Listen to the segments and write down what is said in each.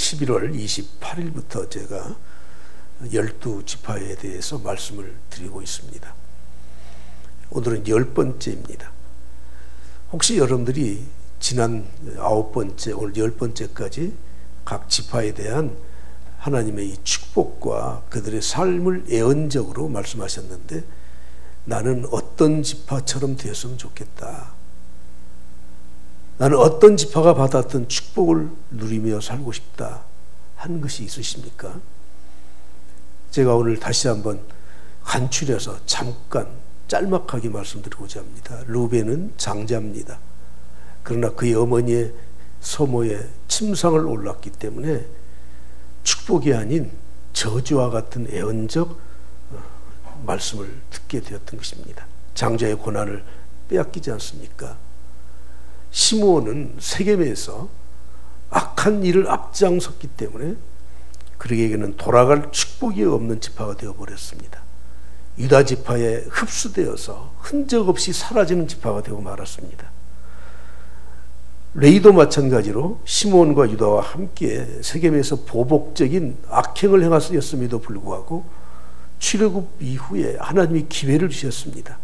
11월 28일부터 제가 12지파에 대해서 말씀을 드리고 있습니다. 오늘은 10번째입니다. 혹시 여러분들이 지난 9번째, 오늘 10번째까지 각 지파에 대한 하나님의 이 축복과 그들의 삶을 예언적으로 말씀하셨는데, 나는 어떤 지파처럼 되었으면 좋겠다, 나는 어떤 지파가 받았던 축복을 누리며 살고 싶다 하는 것이 있으십니까? 제가 오늘 다시 한번 간추려서 잠깐 짤막하게 말씀드리고자 합니다. 루벤은 장자입니다. 그러나 그의 어머니의 소모에 침상을 올랐기 때문에 축복이 아닌 저주와 같은 예언적 말씀을 듣게 되었던 것입니다. 장자의 고난을 빼앗기지 않습니까? 시므온은 세겜에서 악한 일을 앞장섰기 때문에 그에게는 돌아갈 축복이 없는 지파가 되어버렸습니다. 유다 지파에 흡수되어서 흔적 없이 사라지는 지파가 되고 말았습니다. 레이도 마찬가지로 시므온과 유다와 함께 세겜에서 보복적인 악행을 행하였음에도 불구하고 출애굽 이후에 하나님이 기회를 주셨습니다.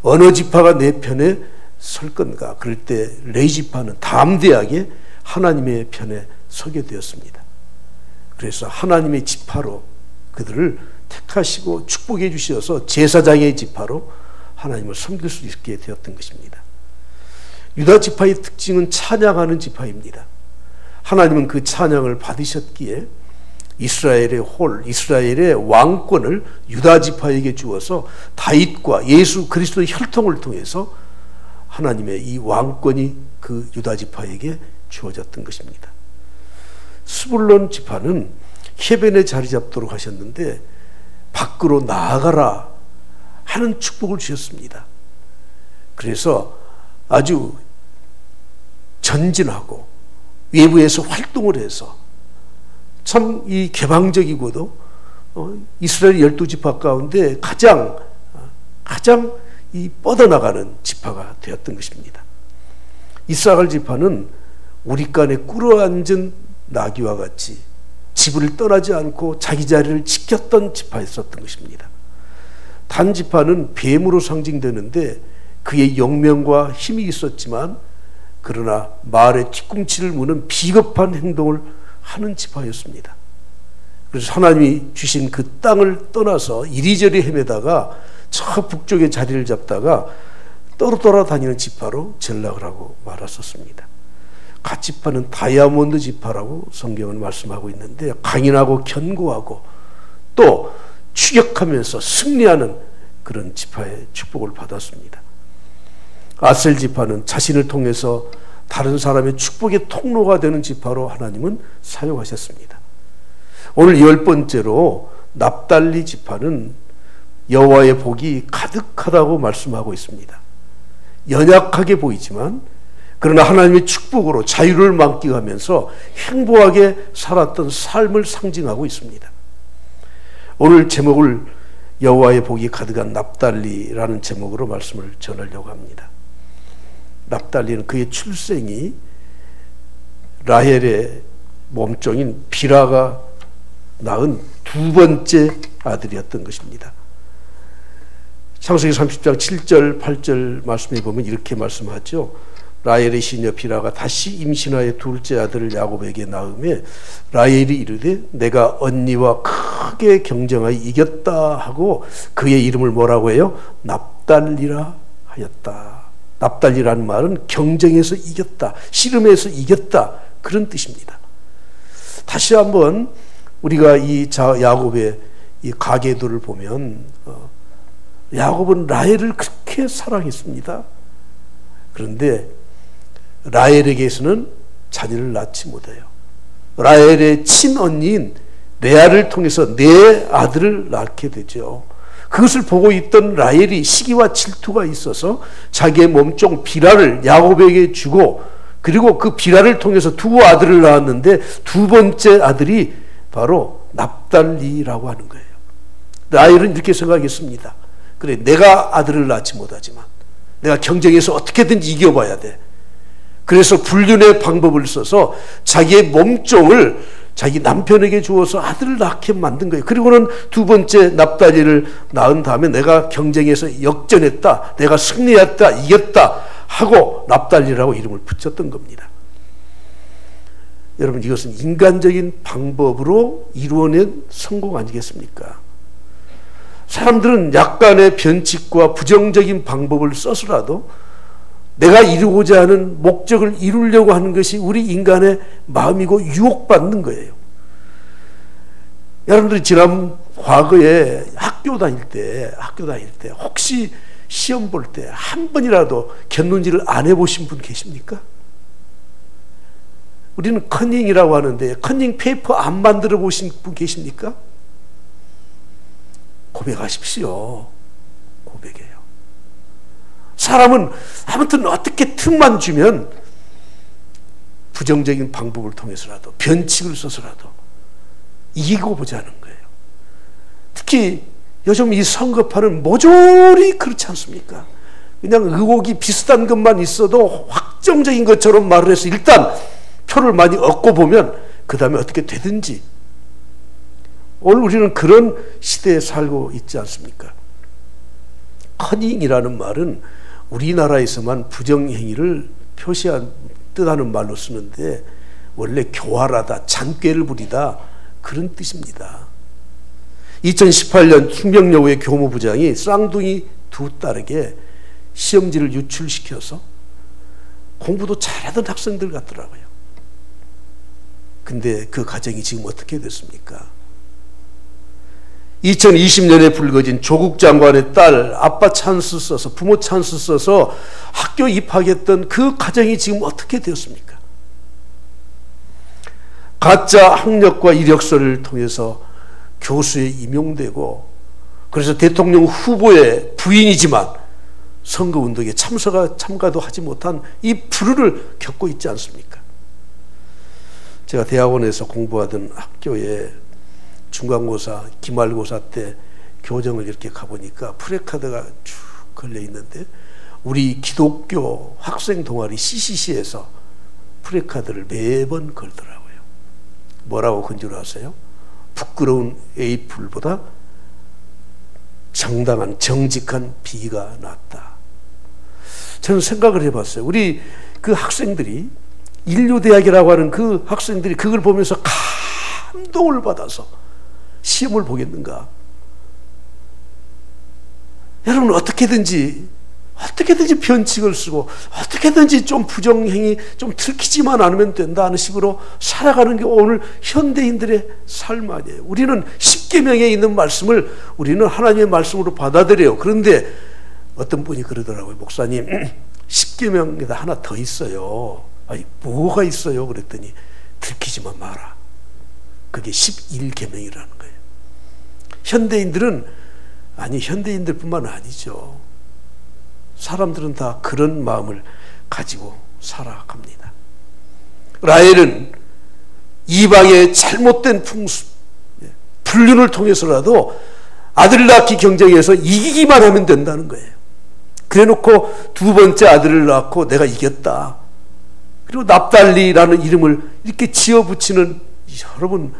어느 지파가 내 편에 설 건가? 그럴 때 레위 지파는 담대하게 하나님의 편에 서게 되었습니다. 그래서 하나님의 지파로 그들을 택하시고 축복해 주셔서 제사장의 지파로 하나님을 섬길 수 있게 되었던 것입니다. 유다 지파의 특징은 찬양하는 지파입니다. 하나님은 그 찬양을 받으셨기에 이스라엘의 이스라엘의 왕권을 유다 지파에게 주어서 다윗과 예수 그리스도의 혈통을 통해서 하나님의 이 왕권이 그 유다 지파에게 주어졌던 것입니다. 스불론 지파는 해변에 자리 잡도록 하셨는데 밖으로 나아가라 하는 축복을 주셨습니다. 그래서 아주 전진하고 외부에서 활동을 해서 참 이 개방적이고도 이스라엘 12지파 가운데 가장 이 뻗어나가는 지파가 되었던 것입니다. 이사갈 지파는 우리간에 꿇어앉은 나귀와 같이 집을 떠나지 않고 자기 자리를 지켰던 지파였었던 것입니다. 단 지파는 뱀으로 상징되는데 그의 영명과 힘이 있었지만 그러나 말에 뒤꿈치를 무는 비겁한 행동을 하는 지파였습니다. 그래서 하나님이 주신 그 땅을 떠나서 이리저리 헤매다가 저 북쪽에 자리를 잡다가 떠돌아다니는 지파로 전락을 하고 말았었습니다. 갓 지파는 다이아몬드 지파라고 성경은 말씀하고 있는데 강인하고 견고하고 또 추격하면서 승리하는 그런 지파의 축복을 받았습니다. 아셀 지파는 자신을 통해서 다른 사람의 축복의 통로가 되는 지파로 하나님은 사용하셨습니다. 오늘 10번째로 납달리 지파는 여호와의 복이 가득하다고 말씀하고 있습니다. 연약하게 보이지만 그러나 하나님의 축복으로 자유를 만끽하면서 행복하게 살았던 삶을 상징하고 있습니다. 오늘 제목을 여호와의 복이 가득한 납달리라는 제목으로 말씀을 전하려고 합니다. 납달리는 그의 출생이 라헬의 몸종인 비라가 낳은 두 번째 아들이었던 것입니다. 창세기 30장 7절 8절 말씀에 보면 이렇게 말씀하죠. 라헬의 시녀 비라가 다시 임신하여 둘째 아들을 야곱에게 낳음에 라헬이 이르되 내가 언니와 크게 경쟁하여 이겼다 하고 그의 이름을 뭐라고 해요? 납달리라 하였다. 납달리라는 말은 경쟁에서 이겼다, 씨름에서 이겼다, 그런 뜻입니다. 다시 한번 우리가 이 야곱의 이 가계도를 보면 야곱은 라헬을 그렇게 사랑했습니다. 그런데 라헬에게서는 자녀를 낳지 못해요. 라헬의 친언니인 레아를 통해서 네 아들을 낳게 되죠. 그것을 보고 있던 라헬이 시기와 질투가 있어서 자기의 몸종 비라를 야곱에게 주고 그리고 그 비라를 통해서 두 아들을 낳았는데 두 번째 아들이 바로 납달리라고 하는 거예요. 라헬은 이렇게 생각했습니다. 그래, 내가 아들을 낳지 못하지만 내가 경쟁에서 어떻게든지 이겨봐야 돼. 그래서 불륜의 방법을 써서 자기의 몸종을 자기 남편에게 주어서 아들을 낳게 만든 거예요. 그리고는 두 번째 납달리를 낳은 다음에 내가 경쟁에서 역전했다, 내가 승리했다, 이겼다 하고 납달리라고 이름을 붙였던 겁니다. 여러분, 이것은 인간적인 방법으로 이루어낸 성공 아니겠습니까? 사람들은 약간의 변칙과 부정적인 방법을 써서라도 내가 이루고자 하는 목적을 이루려고 하는 것이 우리 인간의 마음이고 유혹받는 거예요. 여러분들이 지난 과거에 학교 다닐 때 혹시 시험 볼 때 한 번이라도 곁눈질을 안 해보신 분 계십니까? 우리는 커닝이라고 하는데 커닝 페이퍼 안 만들어 보신 분 계십니까? 고백하십시오. 고백해요. 사람은 아무튼 어떻게 틈만 주면 부정적인 방법을 통해서라도 변칙을 써서라도 이기고 보자는 거예요. 특히 요즘 이 선거판은 모조리 그렇지 않습니까? 그냥 의혹이 비슷한 것만 있어도 확정적인 것처럼 말을 해서 일단 표를 많이 얻고 보면 그 다음에 어떻게 되든지. 오늘 우리는 그런 시대에 살고 있지 않습니까? 커닝이라는 말은 우리나라에서만 부정행위를 표시한 뜻하는 말로 쓰는데 원래 교활하다, 잔꾀를 부리다 그런 뜻입니다. 2018년 충명여고의 교무부장이 쌍둥이 두 딸에게 시험지를 유출시켜서 공부도 잘하던 학생들 같더라고요. 근데 그 가정이 지금 어떻게 됐습니까? 2020년에 불거진 조국 장관의 딸 아빠 찬스 써서, 부모 찬스 써서 학교 입학했던 그 가정이 지금 어떻게 되었습니까? 가짜 학력과 이력서를 통해서 교수에 임용되고, 그래서 대통령 후보의 부인이지만 선거운동에 참가도 하지 못한 이 불우를 겪고 있지 않습니까? 제가 대학원에서 공부하던 학교에 중간고사, 기말고사 때 교정을 이렇게 가보니까 프래카드가 쭉 걸려 있는데 우리 기독교 학생 동아리 CCC에서 프래카드를 매번 걸더라고요. 뭐라고 건 줄 아세요? 부끄러운 A풀보다 정당한 정직한 B가 낫다. 저는 생각을 해봤어요. 우리 그 학생들이, 인류대학이라고 하는 그 학생들이 그걸 보면서 감동을 받아서 시험을 보겠는가? 여러분, 어떻게든지 변칙을 쓰고 어떻게든지 좀 부정행위 좀 들키지만 않으면 된다는 식으로 살아가는 게 오늘 현대인들의 삶 아니에요. 우리는 십계명에 있는 말씀을 우리는 하나님의 말씀으로 받아들여요. 그런데 어떤 분이 그러더라고요. 목사님, 십계명에다 하나 더 있어요. 아니, 뭐가 있어요? 그랬더니 들키지만 마라. 그게 11계명이라는 거예요. 현대인들뿐만 아니죠. 사람들은 다 그런 마음을 가지고 살아갑니다. 라헬은 이방의 잘못된 풍습, 불륜을 통해서라도 아들 낳기 경쟁에서 이기기만 하면 된다는 거예요. 그래놓고 두 번째 아들을 낳고 내가 이겼다. 그리고 납달리라는 이름을 이렇게 지어붙이는, 여러분,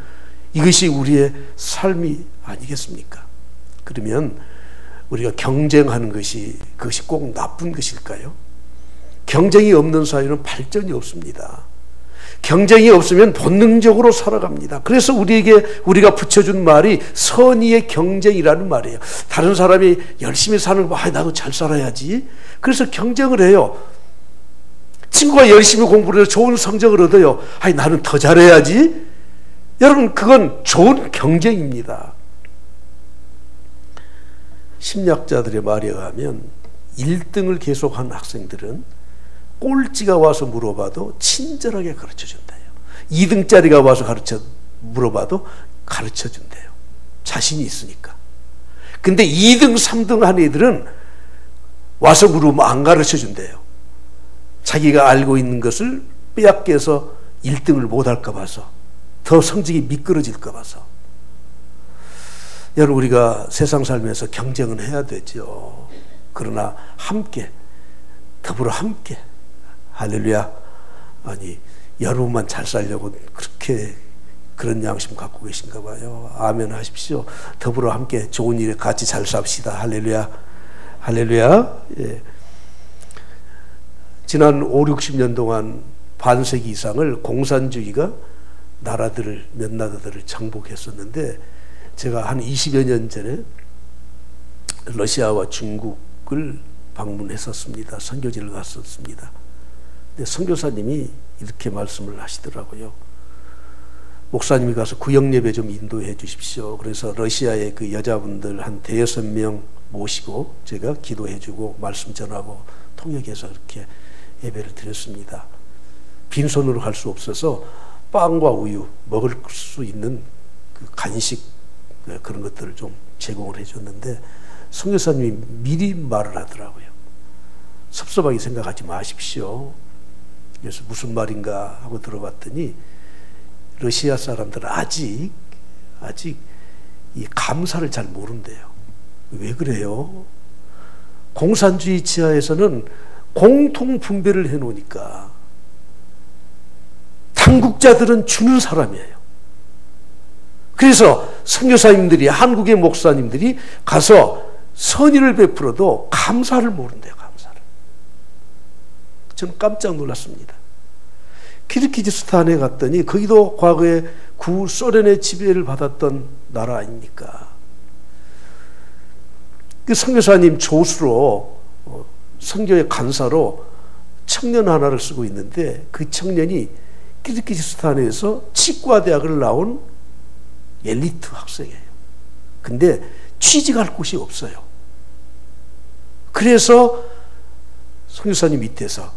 이것이 우리의 삶이 아니겠습니까? 그러면 우리가 경쟁하는 그것이 꼭 나쁜 것일까요? 경쟁이 없는 사회는 발전이 없습니다. 경쟁이 없으면 본능적으로 살아갑니다. 그래서 우리가 붙여준 말이 선의의 경쟁이라는 말이에요. 다른 사람이 열심히 사는 거, 나도 잘 살아야지. 그래서 경쟁을 해요. 친구가 열심히 공부를 해서 좋은 성적을 얻어요. 나는 더 잘해야지. 여러분, 그건 좋은 경쟁입니다. 심리학자들의 말에 의하면 1등을 계속한 학생들은 꼴찌가 와서 물어봐도 친절하게 가르쳐준대요. 2등짜리가 와서 물어봐도 가르쳐준대요. 자신이 있으니까. 근데 2등, 3등 한 애들은 와서 물으면 안 가르쳐준대요. 자기가 알고 있는 것을 빼앗겨서 1등을 못할까 봐서, 더 성적이 미끄러질까 봐서. 여러분, 우리가 세상 살면서 경쟁은 해야 되죠. 그러나 함께, 더불어 함께, 할렐루야, 아니 여러분만 잘 살려고 그렇게 그런 양심 갖고 계신가 봐요. 아멘 하십시오. 더불어 함께 좋은 일에 같이 잘 삽시다. 할렐루야. 할렐루야. 예. 지난 5, 60년 동안 반세기 이상을 공산주의가 몇 나라들을 정복했었는데, 제가 한 20여 년 전에 러시아와 중국을 방문했었습니다. 선교지를 갔었습니다. 근데 선교사님이 이렇게 말씀을 하시더라고요. 목사님이 가서 구역 예배 좀 인도해 주십시오. 그래서 러시아의 그 여자분들 한 5명 모시고 제가 기도해 주고 말씀 전하고 통역해서 이렇게 예배를 드렸습니다. 빈손으로 갈 수 없어서 빵과 우유 먹을 수 있는 그 간식 그런 것들을 좀 제공을 해줬는데, 선교사님이 미리 말을 하더라고요. 섭섭하게 생각하지 마십시오. 그래서 무슨 말인가 하고 들어봤더니, 러시아 사람들은 아직 이 감사를 잘 모른대요. 왜 그래요? 공산주의 지하에서는 공통 분배를 해놓으니까 당국자들은 주는 사람이에요. 그래서 선교사님들이, 한국의 목사님들이 가서 선의를 베풀어도 감사를 모른대요. 감사를. 저는 깜짝 놀랐습니다. 키르기즈스탄에 갔더니 거기도 과거에 구소련의 지배를 받았던 나라 아닙니까? 그 선교사님 조수로, 선교의 간사로 청년 하나를 쓰고 있는데, 그 청년이 키르기즈스탄에서 치과대학을 나온 엘리트 학생이에요. 근데 취직할 곳이 없어요. 그래서 선교사님 밑에서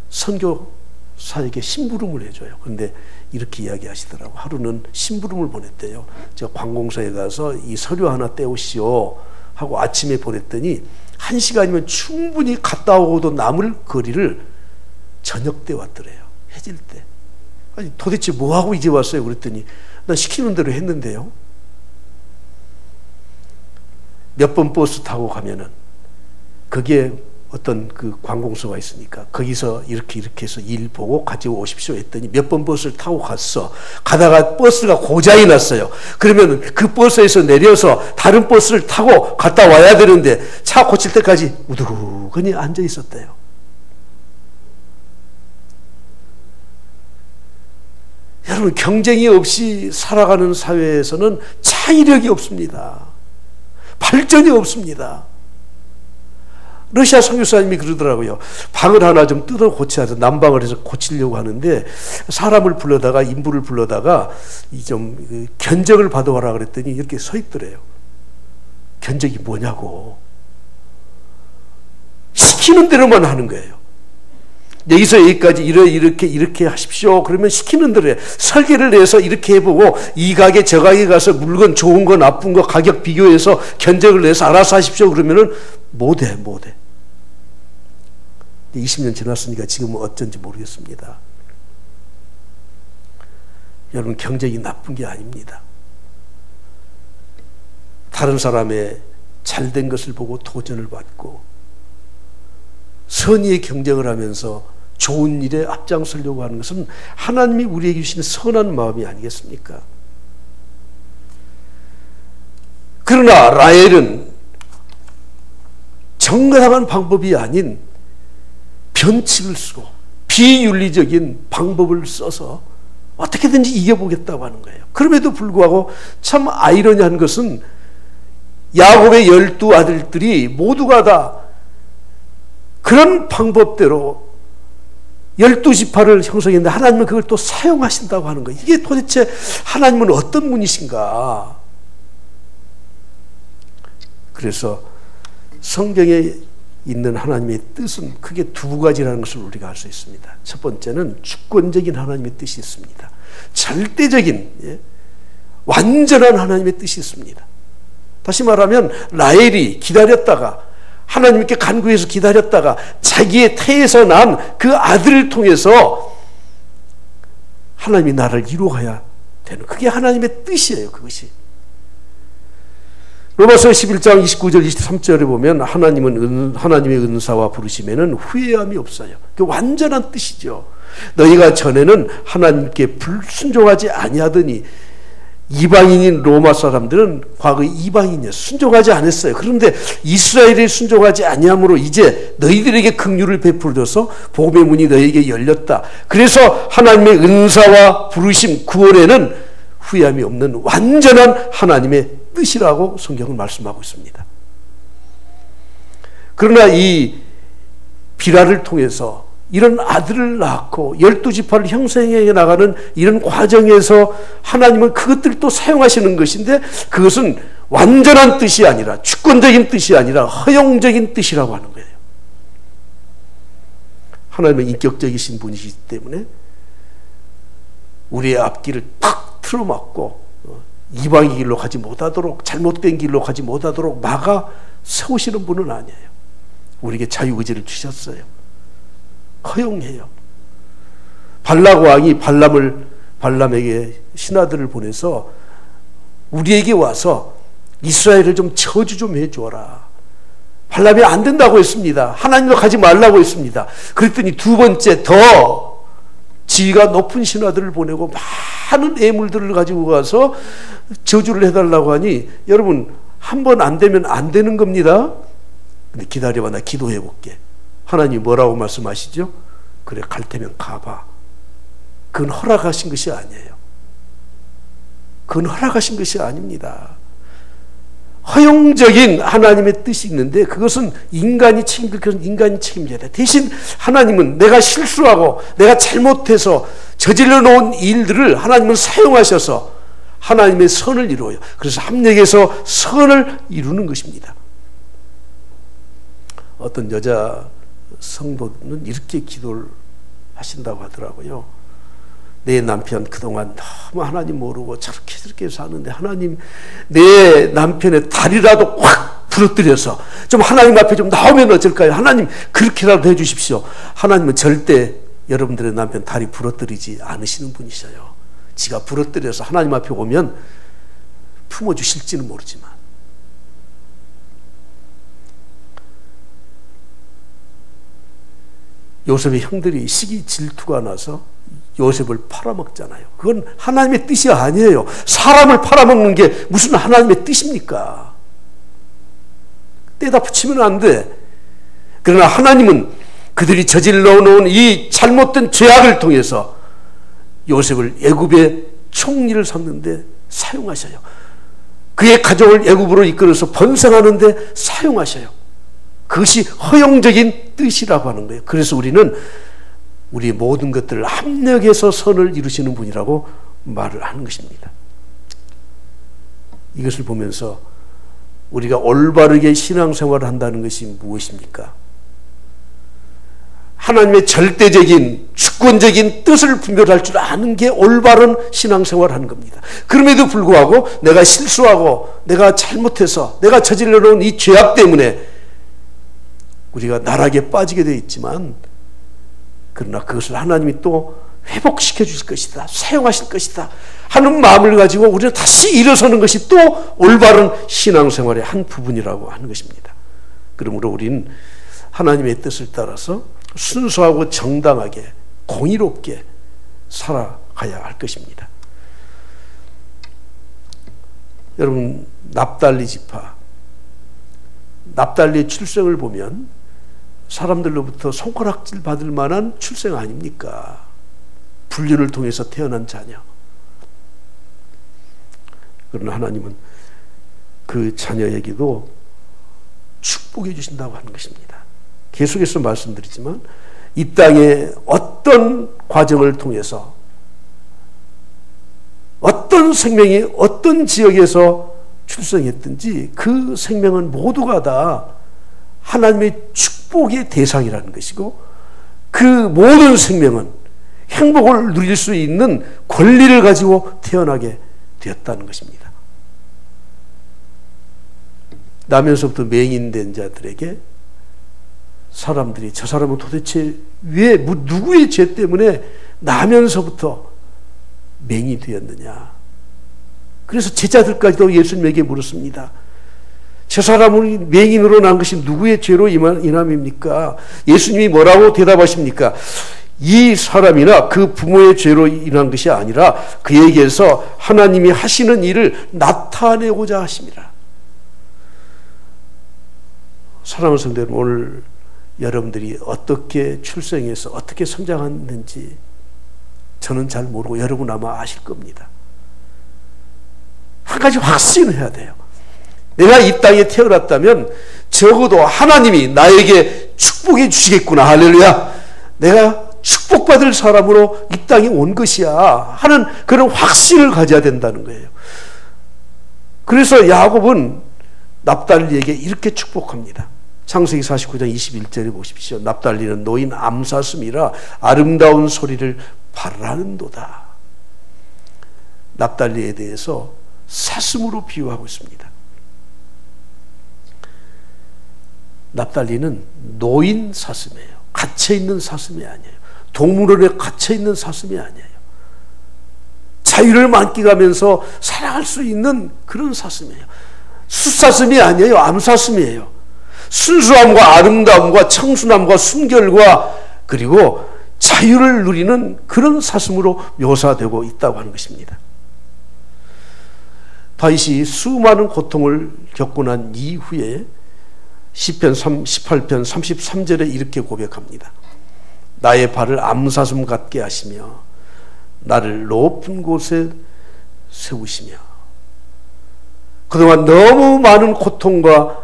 선교사에게 심부름을 해줘요. 그런데 이렇게 이야기하시더라고. 하루는 심부름을 보냈대요. 제가 관공서에 가서 이 서류 하나 떼오시오 하고 아침에 보냈더니 1시간이면 충분히 갔다 오고도 남을 거리를 저녁 때 왔더래요. 해질 때. 아니 도대체 뭐하고 이제 왔어요? 그랬더니 난 시키는 대로 했는데요. 몇 번 버스 타고 가면은 거기에 어떤 그 관공서가 있으니까 거기서 이렇게 해서 일 보고 가지고 오십시오 했더니 몇 번 버스를 타고 갔어. 가다가 버스가 고장이 났어요. 그러면 그 버스에서 내려서 다른 버스를 타고 갔다 와야 되는데 차 고칠 때까지 우두커니 앉아 있었대요. 여러분, 경쟁이 없이 살아가는 사회에서는 차이력이 없습니다. 발전이 없습니다. 러시아 선교사님이 그러더라고요. 방을 하나 좀 뜯어 고쳐서 난방을 해서 고치려고 하는데, 사람을 불러다가, 인부를 불러다가 좀 견적을 받아와라 그랬더니 이렇게 서 있더래요. 견적이 뭐냐고. 시키는 대로만 하는 거예요. 여기서 여기까지 이렇게 하십시오. 그러면 시키는 대로 설계를 해서 이렇게 해보고, 이 가게 저 가게 가서 물건 좋은 거 나쁜 거 가격 비교해서 견적을 내서 알아서 하십시오. 그러면은 못해. 20년 지났으니까 지금은 어쩐지 모르겠습니다. 여러분, 경쟁이 나쁜 게 아닙니다. 다른 사람의 잘된 것을 보고 도전을 받고 선의의 경쟁을 하면서 좋은 일에 앞장서려고 하는 것은 하나님이 우리에게 주신 선한 마음이 아니겠습니까? 그러나 라헬은 정당한 방법이 아닌 변칙을 쓰고 비윤리적인 방법을 써서 어떻게든지 이겨보겠다고 하는 거예요. 그럼에도 불구하고 참 아이러니한 것은 야곱의 12아들들이 모두가 다 그런 방법대로 12지파를 형성했는데 하나님은 그걸 또 사용하신다고 하는 거예요. 이게 도대체 하나님은 어떤 분이신가? 그래서 성경에 있는 하나님의 뜻은 크게 두 가지라는 것을 우리가 알 수 있습니다. 첫 번째는 주권적인 하나님의 뜻이 있습니다. 절대적인, 완전한 하나님의 뜻이 있습니다. 다시 말하면 라헬이 기다렸다가, 하나님께 간구해서 기다렸다가 자기의 태에서 난 그 아들을 통해서 하나님이 나를 이루어가야 되는, 그게 하나님의 뜻이에요. 그것이 로마서 11장 29절 23절에 보면 하나님의 은사와 부르심에는 후회함이 없어요. 그 완전한 뜻이죠. 너희가 전에는 하나님께 불순종하지 아니하더니 이방인인 로마 사람들은 과거 이방인이었어요. 순종하지 않았어요. 그런데 이스라엘이 순종하지 아니함으로 이제 너희들에게 긍휼을 베풀어서 복음의 문이 너희에게 열렸다. 그래서 하나님의 은사와 부르심, 구원에는 후회함이 없는 완전한 하나님의 뜻이라고 성경은 말씀하고 있습니다. 그러나 이 비라를 통해서 이런 아들을 낳고 12지파를 형성해 나가는 이런 과정에서 하나님은 그것들을 또 사용하시는 것인데, 그것은 완전한 뜻이 아니라, 주권적인 뜻이 아니라 허용적인 뜻이라고 하는 거예요. 하나님은 인격적이신 분이시기 때문에 우리의 앞길을 탁 틀어막고 이방의 길로 가지 못하도록, 잘못된 길로 가지 못하도록 막아 세우시는 분은 아니에요. 우리에게 자유의지를 주셨어요. 허용해요. 발락 왕이 발람에게 신하들을 보내서 우리에게 와서 이스라엘을 좀 저주 좀 해줘라. 발람이 안 된다고 했습니다. 하나님도 가지 말라고 했습니다. 그랬더니 두 번째 더 지위가 높은 신하들을 보내고 많은 예물들을 가지고 가서 저주를 해달라고 하니, 여러분 한 번 안 되면 안 되는 겁니다. 근데 기다려봐, 나 기도해 볼게. 하나님 뭐라고 말씀하시죠? 그래, 갈 테면 가봐. 그건 허락하신 것이 아니에요. 그건 허락하신 것이 아닙니다. 허용적인 하나님의 뜻이 있는데 그것은 인간이 책임질 것은 인간이 책임져야 돼. 대신 하나님은 내가 실수하고 내가 잘못해서 저질러 놓은 일들을 하나님은 사용하셔서 하나님의 선을 이루어요. 그래서 합력해서 선을 이루는 것입니다. 어떤 여자 성도는 이렇게 기도를 하신다고 하더라고요. 내 남편 그동안 너무 하나님 모르고 저렇게 사는데, 하나님 내 남편의 다리라도 확 부러뜨려서 좀 하나님 앞에 좀 나오면 어쩔까요? 하나님 그렇게라도 해주십시오. 하나님은 절대 여러분들의 남편 다리 부러뜨리지 않으시는 분이셔요. 지가 부러뜨려서 하나님 앞에 오면 품어주실지는 모르지만, 요셉의 형들이 시기 질투가 나서 요셉을 팔아먹잖아요. 그건 하나님의 뜻이 아니에요. 사람을 팔아먹는 게 무슨 하나님의 뜻입니까? 떼다 붙이면 안 돼. 그러나 하나님은 그들이 저질러 놓은 이 잘못된 죄악을 통해서 요셉을 애굽의 총리를 삼는데 사용하셔요. 그의 가족을 애굽으로 이끌어서 번성하는데 사용하셔요. 그것이 허용적인 뜻이라고 하는 거예요. 그래서 우리는 우리의 모든 것들을 합력해서 선을 이루시는 분이라고 말을 하는 것입니다. 이것을 보면서 우리가 올바르게 신앙생활을 한다는 것이 무엇입니까? 하나님의 절대적인 주권적인 뜻을 분별할 줄 아는 게 올바른 신앙생활을 하는 겁니다. 그럼에도 불구하고 내가 실수하고 내가 잘못해서 내가 저질러 놓은 이 죄악 때문에 우리가 나락에 빠지게 되어 있지만, 그러나 그것을 하나님이 또 회복시켜 주실 것이다, 사용하실 것이다 하는 마음을 가지고 우리는 다시 일어서는 것이 또 올바른 신앙생활의 한 부분이라고 하는 것입니다. 그러므로 우리는 하나님의 뜻을 따라서 순수하고 정당하게 공의롭게 살아가야 할 것입니다. 여러분, 납달리 지파, 납달리의 출생을 보면 사람들로부터 손가락질 받을 만한 출생 아닙니까? 불륜을 통해서 태어난 자녀. 그러나 하나님은 그 자녀에게도 축복해 주신다고 하는 것입니다. 계속해서 말씀드리지만 이 땅에 어떤 과정을 통해서 어떤 생명이 어떤 지역에서 출생했든지 그 생명은 모두가 다 하나님의 축복의 대상이라는 것이고, 그 모든 생명은 행복을 누릴 수 있는 권리를 가지고 태어나게 되었다는 것입니다. 나면서부터 맹인된 자들에게 사람들이 저 사람은 도대체 왜 누구의 죄 때문에 나면서부터 맹이 되었느냐. 그래서 제자들까지도 예수님에게 물었습니다. 저 사람은 맹인으로 난 것이 누구의 죄로 인함입니까? 예수님이 뭐라고 대답하십니까? 이 사람이나 그 부모의 죄로 인한 것이 아니라 그에게서 하나님이 하시는 일을 나타내고자 하심이라. 사랑하는 성도 여러분, 오늘 여러분들이 어떻게 출생해서 어떻게 성장했는지 저는 잘 모르고 여러분 아마 아실 겁니다. 한 가지 확신을 해야 돼요. 내가 이 땅에 태어났다면 적어도 하나님이 나에게 축복해 주시겠구나. 할렐루야. 내가 축복받을 사람으로 이 땅에 온 것이야 하는 그런 확신을 가져야 된다는 거예요. 그래서 야곱은 납달리에게 이렇게 축복합니다. 창세기 49장 21절에 보십시오. 납달리는 노인 암사슴이라 아름다운 소리를 발하는도다. 납달리에 대해서 사슴으로 비유하고 있습니다. 납달리는 노인 사슴이에요. 갇혀있는 사슴이 아니에요. 동물원에 갇혀있는 사슴이 아니에요. 자유를 만끽하면서 살아갈 수 있는 그런 사슴이에요. 숫사슴이 아니에요. 암사슴이에요. 순수함과 아름다움과 청순함과 순결과 그리고 자유를 누리는 그런 사슴으로 묘사되고 있다고 하는 것입니다. 다윗이 수많은 고통을 겪고 난 이후에 시편 18편 33절에 이렇게 고백합니다. 나의 발을 암사슴 같게 하시며 나를 높은 곳에 세우시며. 그동안 너무 많은 고통과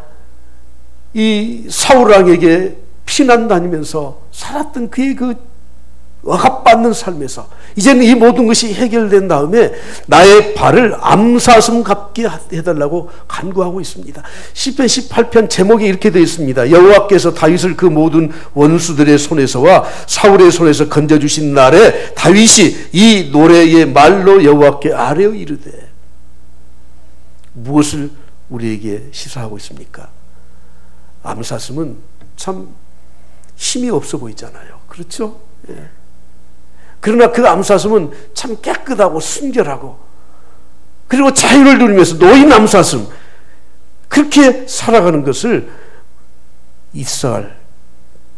이 사울왕에게 피난 다니면서 살았던 그의 그 억압받는 삶에서 이제는 이 모든 것이 해결된 다음에 나의 발을 암사슴 같게 해달라고 간구하고 있습니다. 시편 18편 제목이 이렇게 되어 있습니다. 여호와께서 다윗을 그 모든 원수들의 손에서와 사울의 손에서 건져주신 날에 다윗이 이 노래의 말로 여호와께 아뢰어 이르되. 무엇을 우리에게 시사하고 있습니까? 암사슴은 참 힘이 없어 보이잖아요. 그렇죠? 예. 그러나 그 암사슴은 참 깨끗하고 순결하고 그리고 자유를 누리면서 노인 암사슴 그렇게 살아가는 것을 이스라엘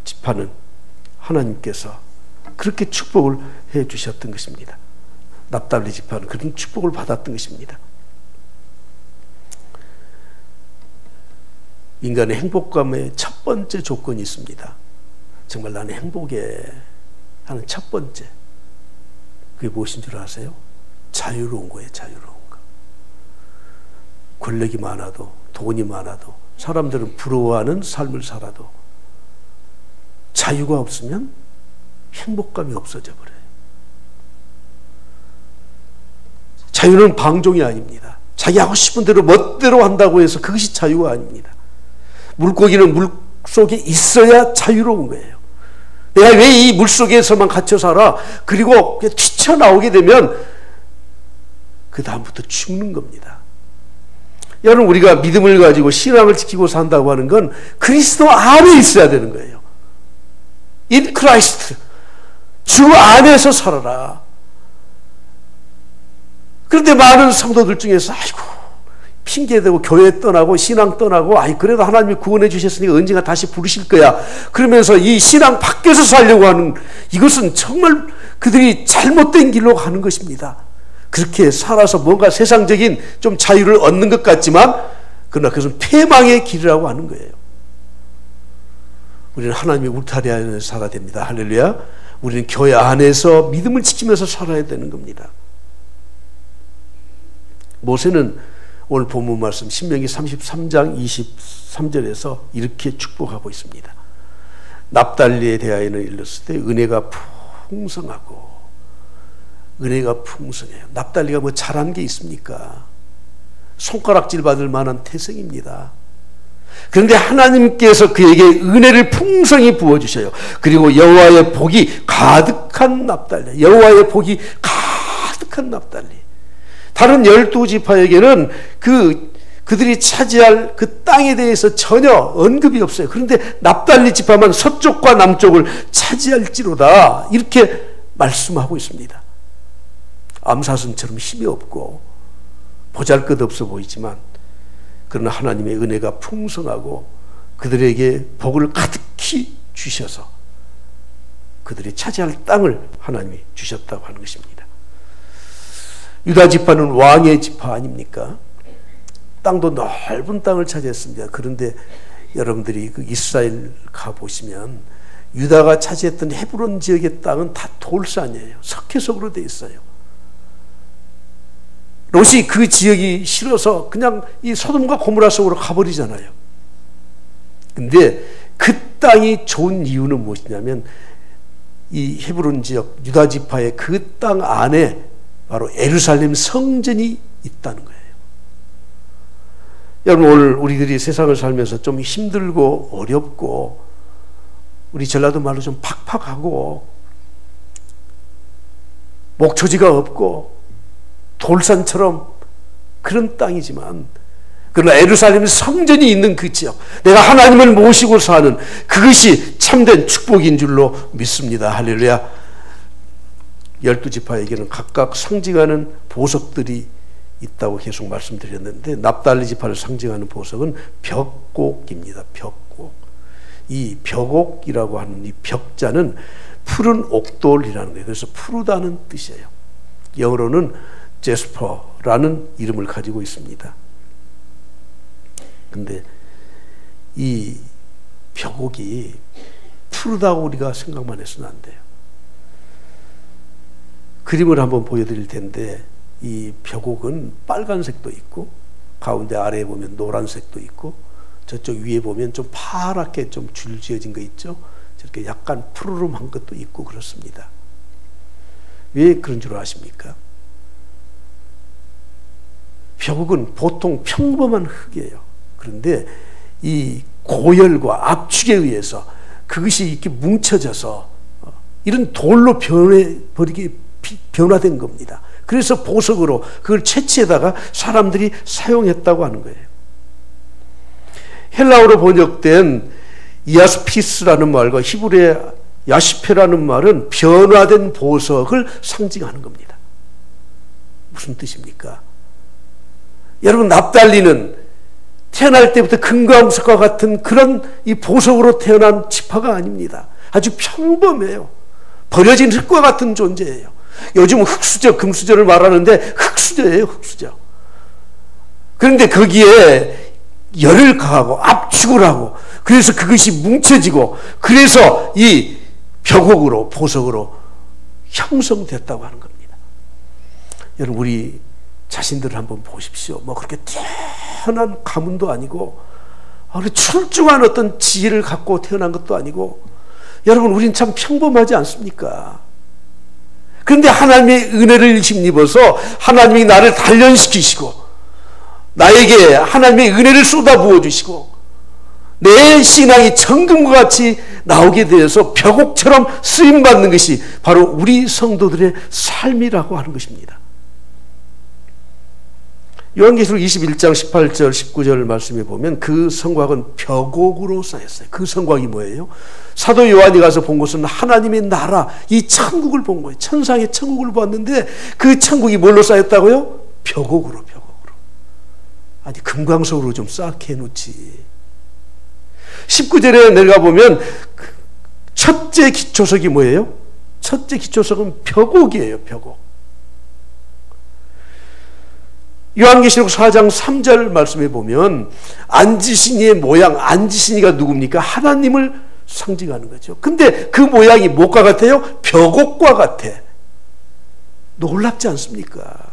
지파는 하나님께서 그렇게 축복을 해 주셨던 것입니다. 납달리 지파는 그런 축복을 받았던 것입니다. 인간의 행복감의 첫 번째 조건이 있습니다. 정말 나는 행복해 하는 첫 번째, 그게 무엇인 줄 아세요? 자유로운 거예요. 자유로운 거. 권력이 많아도 돈이 많아도 사람들은 부러워하는 삶을 살아도 자유가 없으면 행복감이 없어져 버려요. 자유는 방종이 아닙니다. 자기 하고 싶은 대로 멋대로 한다고 해서 그것이 자유가 아닙니다. 물고기는 물속에 있어야 자유로운 거예요. 내가 왜 이 물속에서만 갇혀 살아? 그리고 튀쳐나오게 되면 그 다음부터 죽는 겁니다. 여러분, 우리가 믿음을 가지고 신앙을 지키고 산다고 하는 건 그리스도 안에 있어야 되는 거예요. In Christ. 주 안에서 살아라. 그런데 많은 성도들 중에서 아이고 핑계대고 교회 떠나고 신앙 떠나고 그래도 하나님이 구원해 주셨으니까 언젠가 다시 부르실 거야 그러면서 이 신앙 밖에서 살려고 하는 이것은 정말 그들이 잘못된 길로 가는 것입니다. 그렇게 살아서 뭔가 세상적인 좀 자유를 얻는 것 같지만 그러나 그것은 패망의 길이라고 하는 거예요. 우리는 하나님의 울타리 안에서 살아야 됩니다. 할렐루야. 우리는 교회 안에서 믿음을 지키면서 살아야 되는 겁니다. 모세는 오늘 본문 말씀 신명기 33장 23절에서 이렇게 축복하고 있습니다. 납달리에 대하여는 일렀을 때 은혜가 풍성하고 은혜가 풍성해요. 납달리가 뭐 잘한 게 있습니까? 손가락질 받을 만한 태생입니다. 그런데 하나님께서 그에게 은혜를 풍성히 부어주셔요. 그리고 여호와의 복이 가득한 납달리, 여호와의 복이 가득한 납달리. 다른 12지파에게는 그들이 차지할 그 땅에 대해서 전혀 언급이 없어요. 그런데 납달리 지파만 서쪽과 남쪽을 차지할지로다 이렇게 말씀하고 있습니다. 암사슴처럼 힘이 없고 보잘것없어 보이지만 그러나 하나님의 은혜가 풍성하고 그들에게 복을 가득히 주셔서 그들이 차지할 땅을 하나님이 주셨다고 하는 것입니다. 유다 지파는 왕의 지파 아닙니까? 땅도 넓은 땅을 차지했습니다. 그런데 여러분들이 그 이스라엘 가보시면 유다가 차지했던 헤브론 지역의 땅은 다 돌산이에요. 석회석으로 되어 있어요. 롯이 그 지역이 싫어서 그냥 이 소돔과 고모라 속으로 가버리잖아요. 근데 그 땅이 좋은 이유는 무엇이냐면 이 헤브론 지역 유다 지파의 그 땅 안에 바로 예루살렘 성전이 있다는 거예요. 여러분, 오늘 우리들이 세상을 살면서 좀 힘들고 어렵고 우리 전라도 말로 좀 팍팍하고 목초지가 없고 돌산처럼 그런 땅이지만, 그러나 예루살렘 성전이 있는 그 지역, 내가 하나님을 모시고 사는 그것이 참된 축복인 줄로 믿습니다. 할렐루야. 12지파에게는 각각 상징하는 보석들이 있다고 계속 말씀드렸는데, 납달리 지파를 상징하는 보석은 벽곡입니다. 벽곡. 이 벽곡이라고 하는 이 벽자는 푸른 옥돌이라는 거예요. 그래서 푸르다는 뜻이에요. 영어로는 제스퍼라는 이름을 가지고 있습니다. 근데 이 벽곡이 푸르다고 우리가 생각만 해서는 안 돼요. 그림을 한번 보여드릴 텐데, 이 벽곡은 빨간색도 있고 가운데 아래에 보면 노란색도 있고 저쪽 위에 보면 좀 파랗게 좀 줄지어진 거 있죠. 저렇게 약간 푸르름한 것도 있고 그렇습니다. 왜 그런 줄 아십니까? 벽곡은 보통 평범한 흙이에요. 그런데 이 고열과 압축에 의해서 그것이 이렇게 뭉쳐져서 이런 돌로 변화된 겁니다. 그래서 보석으로 그걸 채취에다가 사람들이 사용했다고 하는 거예요. 헬라어로 번역된 이아스피스라는 말과 히브리의 야시페라는 말은 변화된 보석을 상징하는 겁니다. 무슨 뜻입니까? 여러분, 납달리는 태어날 때부터 금광석과 같은 그런 이 보석으로 태어난 지파가 아닙니다. 아주 평범해요. 버려진 흙과 같은 존재예요. 요즘 흙수저, 금수저를 말하는데 흙수저예요, 흙수저. 그런데 거기에 열을 가하고 압축을 하고, 그래서 그것이 뭉쳐지고, 그래서 이 벽옥으로, 보석으로 형성됐다고 하는 겁니다. 여러분, 우리 자신들을 한번 보십시오. 뭐 그렇게 태어난 가문도 아니고, 출중한 어떤 지혜를 갖고 태어난 것도 아니고, 여러분, 우린 참 평범하지 않습니까? 그런데 하나님의 은혜를 힘입어서 하나님이 나를 단련시키시고, 나에게 하나님의 은혜를 쏟아부어 주시고, 내 신앙이 정금과 같이 나오게 되어서 벽옥처럼 쓰임받는 것이 바로 우리 성도들의 삶이라고 하는 것입니다. 요한계시록 21장 18절 19절 말씀에 보면 그 성곽은 벽옥으로 쌓였어요. 그 성곽이 뭐예요? 사도 요한이 가서 본 것은 하나님의 나라, 이 천국을 본 거예요. 천상의 천국을 봤는데 그 천국이 뭘로 쌓였다고요? 벽옥으로. 아니, 금광석으로 좀 쌓게 해놓지. 19절에 내가 보면 첫째 기초석이 뭐예요? 첫째 기초석은 벽옥이에요. 벽옥. 요한계시록 4장 3절 말씀에 보면 안지신이의 모양, 안지신이가 누굽니까? 하나님을 상징하는 거죠. 근데 그 모양이 뭐과 같아요? 벽옥과 같아. 놀랍지 않습니까?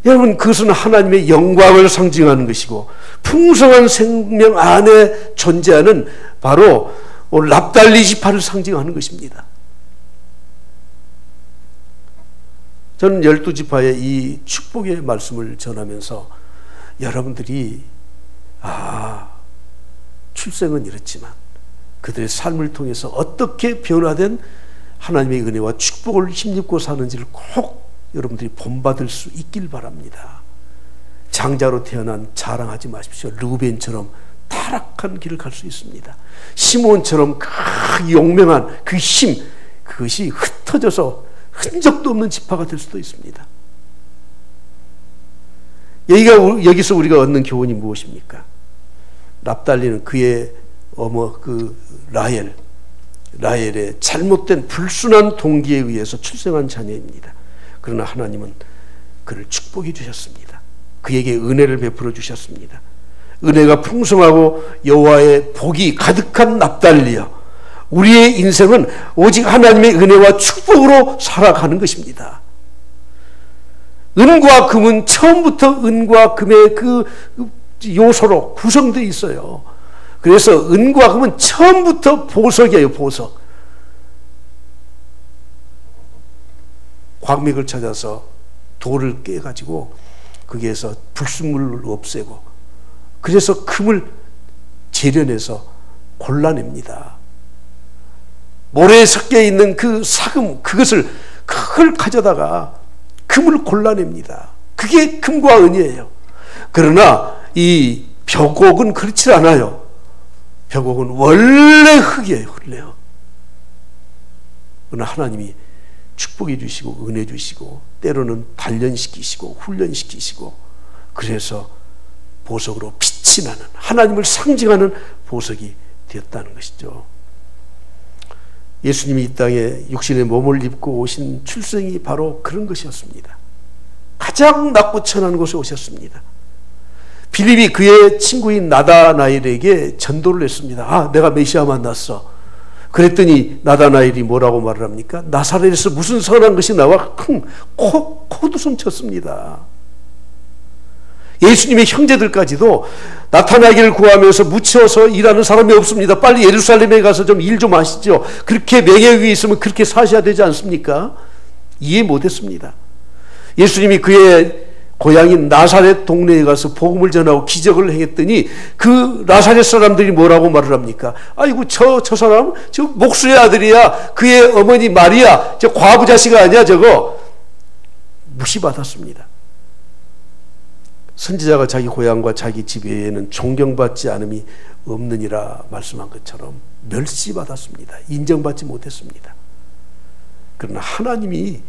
여러분, 그것은 하나님의 영광을 상징하는 것이고, 풍성한 생명 안에 존재하는 바로 납달리 지파를 상징하는 것입니다. 저는 12지파의 이 축복의 말씀을 전하면서 여러분들이 출생은 이렇지만 그들의 삶을 통해서 어떻게 변화된 하나님의 은혜와 축복을 힘입고 사는지를 꼭 여러분들이 본받을 수 있길 바랍니다. 장자로 태어난 자랑하지 마십시오. 르우벤처럼 타락한 길을 갈 수 있습니다. 시몬처럼 그 용맹한 그 힘, 그것이 흩어져서 흔적도 없는 지파가 될 수도 있습니다. 여기서 우리가 얻는 교훈이 무엇입니까? 납달리는 그의 어머 그 라헬, 라헬의 잘못된 불순한 동기에 의해서 출생한 자녀입니다. 그러나 하나님은 그를 축복해 주셨습니다. 그에게 은혜를 베풀어 주셨습니다. 은혜가 풍성하고 여호와의 복이 가득한 납달리여 우리의 인생은 오직 하나님의 은혜와 축복으로 살아가는 것입니다. 은과 금은 처음부터 은과 금의 그 요소로 구성되어 있어요. 그래서 은과 금은 처음부터 보석이에요. 보석. 광맥을 찾아서 돌을 깨가지고 거기에서 불순물을 없애고 그래서 금을 재련해서 골라냅니다. 모래에 섞여 있는 그 사금, 그것을 가져다가 금을 골라냅니다. 그게 금과 은이에요. 그러나 이 벽옥은 그렇지 않아요. 벽옥은 원래 흙이에요. 원래요. 그러나 하나님이 축복해 주시고 은혜 주시고 때로는 단련시키시고 훈련시키시고 그래서 보석으로 빛이 나는 하나님을 상징하는 보석이 되었다는 것이죠. 예수님이 이 땅에 육신의 몸을 입고 오신 출생이 바로 그런 것이었습니다. 가장 낮고 천한 곳에 오셨습니다. 빌립이 그의 친구인 나다나엘에게 전도를 했습니다. 아, 내가 메시아 만났어. 그랬더니 나다나엘이 뭐라고 말을 합니까? 나사렛에서 무슨 선한 것이 나와? 코웃음 쳤습니다. 예수님의 형제들까지도 나타나기를 구하면서 묻혀서 일하는 사람이 없습니다. 빨리 예루살렘에 가서 좀 일 좀 하시죠. 그렇게 명예 위에 있으면 그렇게 사셔야 되지 않습니까? 이해 못했습니다. 예수님이 그의 고향인 나사렛 동네에 가서 복음을 전하고 기적을 행했더니 그 나사렛 사람들이 뭐라고 말을 합니까? 아이고 저 사람 저 목수의 아들이야. 그의 어머니 마리아 저 과부 자식 아니야 저거. 무시받았습니다. 선지자가 자기 고향과 자기 집 외에는 존경받지 않음이 없느니라 말씀한 것처럼 멸시받았습니다. 인정받지 못했습니다. 그러나 하나님이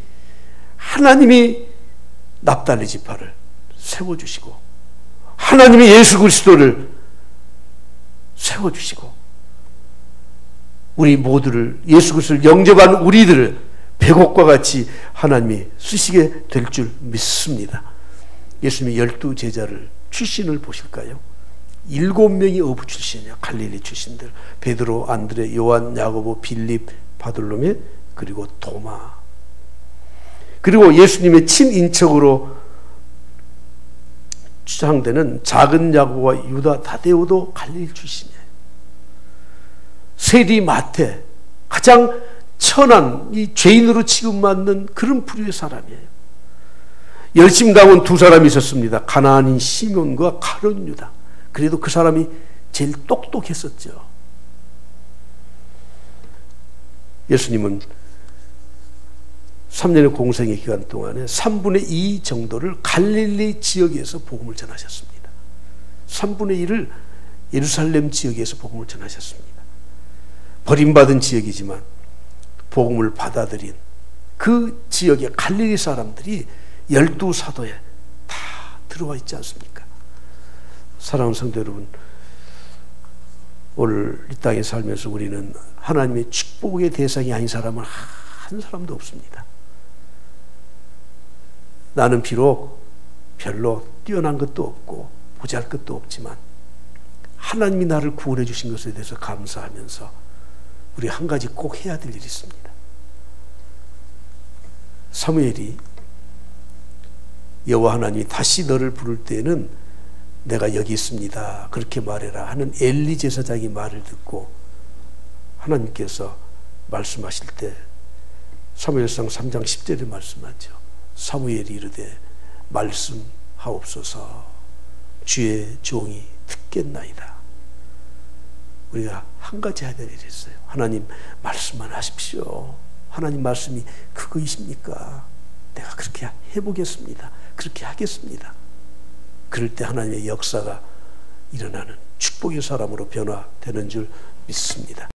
납달리 지파를 세워주시고 하나님이 예수 그리스도를 세워주시고 우리 모두를 예수 그리스도를 영접한 우리들을 백옥과 같이 하나님이 쓰시게 될 줄 믿습니다. 예수님이 12제자를 출신을 보실까요? 7명이 어부 출신이야. 갈릴리 출신들. 베드로, 안드레, 요한, 야고보, 빌립, 바돌로메 그리고 도마. 그리고 예수님의 친인척으로 주장되는 작은 야고보와 유다, 다데오도 갈릴리 출신이에요. 세리, 마태 가장 천한 이 죄인으로 취급받는 그런 부류의 사람이에요. 열심강은 두 사람이 있었습니다. 가나안인 시몬과 가룟 유다. 그래도 그 사람이 제일 똑똑했었죠. 예수님은 3년의 공생의 기간 동안에 3분의 2 정도를 갈릴리 지역에서 복음을 전하셨습니다. 3분의 1을 예루살렘 지역에서 복음을 전하셨습니다. 버림받은 지역이지만 복음을 받아들인 그 지역의 갈릴리 사람들이 12사도에 다 들어와 있지 않습니까? 사랑하는 성도 여러분, 오늘 이 땅에 살면서 우리는 하나님의 축복의 대상이 아닌 사람은 한 사람도 없습니다. 나는 비록 별로 뛰어난 것도 없고 보잘것도 없지만 하나님이 나를 구원해 주신 것에 대해서 감사하면서 우리 한 가지 꼭 해야 될 일이 있습니다. 사무엘이 여호와 하나님이 다시 너를 부를 때에는 내가 여기 있습니다. 그렇게 말해라 하는 엘리 제사장의 말을 듣고 하나님께서 말씀하실 때 사무엘상 3장 10절에 말씀하죠. 사무엘이 이르되 말씀하옵소서 주의 종이 듣겠나이다. 우리가 한 가지 해야 될 일이 있어요. 하나님 말씀만 하십시오. 하나님 말씀이 그거이십니까? 내가 그렇게 해보겠습니다. 그렇게 하겠습니다. 그럴 때 하나님의 역사가 일어나는 축복의 사람으로 변화되는 줄 믿습니다.